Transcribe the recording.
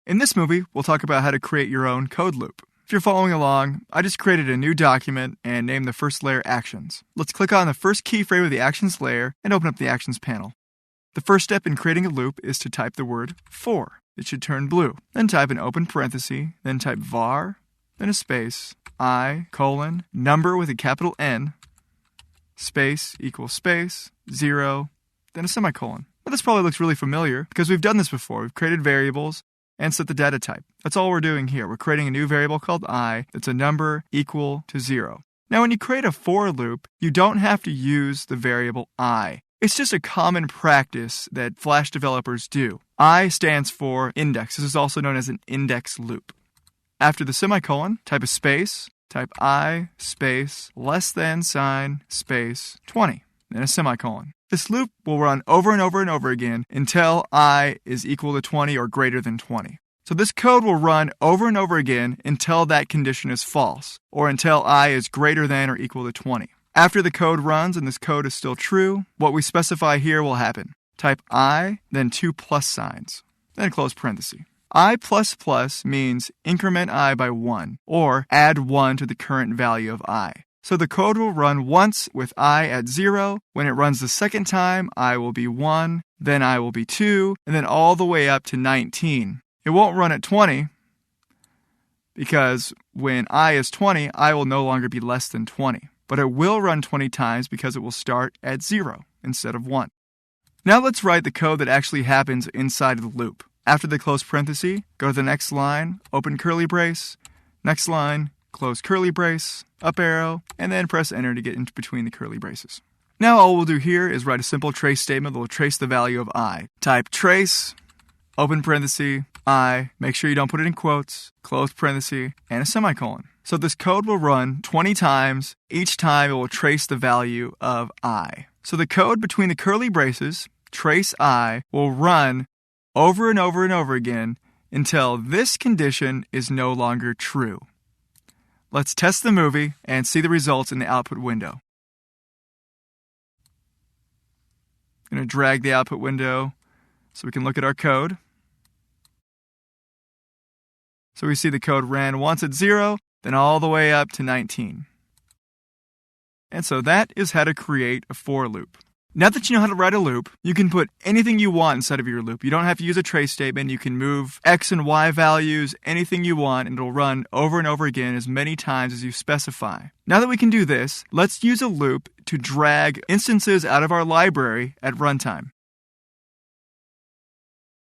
In this movie, we'll talk about how to create your own code loop. If you're following along, I just created a new document and named the first layer Actions. Let's click on the first keyframe of the Actions layer and open up the Actions panel. The first step in creating a loop is to type the word for. It should turn blue. Then type an open parenthesis, then type var, then a space, I, colon, number with a capital N, space equals space, 0, then a semicolon. Well, this probably looks really familiar because we've done this before. We've created variables and set the data type. That's all we're doing here. We're creating a new variable called I that's a number equal to 0. Now, when you create a for loop, you don't have to use the variable I. It's just a common practice that Flash developers do. I stands for index. This is also known as an index loop. After the semicolon, type a space, type I, space, less than sign, space, 20, then a semicolon. This loop will run over and over and over again until I is equal to 20 or greater than 20. So this code will run over and over again until that condition is false, or until I is greater than or equal to 20. After the code runs and this code is still true, what we specify here will happen. Type I, then 2 plus signs, then close parenthesis. I++ means increment I by 1, or add 1 to the current value of I. So the code will run once with I at 0. When it runs the second time, I will be 1, then I will be 2, and then all the way up to 19. It won't run at 20 because when I is 20, I will no longer be less than 20. But it will run 20 times because it will start at 0 instead of 1. Now let's write the code that actually happens inside of the loop. After the close parenthesis, go to the next line, open curly brace, next line, close curly brace, up arrow, and then press enter to get into between the curly braces. Now all we'll do here is write a simple trace statement that will trace the value of I. Type trace, open parenthesis, I, make sure you don't put it in quotes, close parenthesis, and a semicolon. So this code will run 20 times. Each time it will trace the value of I. So the code between the curly braces, trace I, will run over and over and over again until this condition is no longer true. Let's test the movie and see the results in the output window. I'm going to drag the output window so we can look at our code. So we see the code ran once at 0, then all the way up to 19. And so that is how to create a for loop. Now that you know how to write a loop, you can put anything you want inside of your loop. You don't have to use a trace statement. You can move X and Y values, anything you want, and it'll run over and over again as many times as you specify. Now that we can do this, let's use a loop to drag instances out of our library at runtime.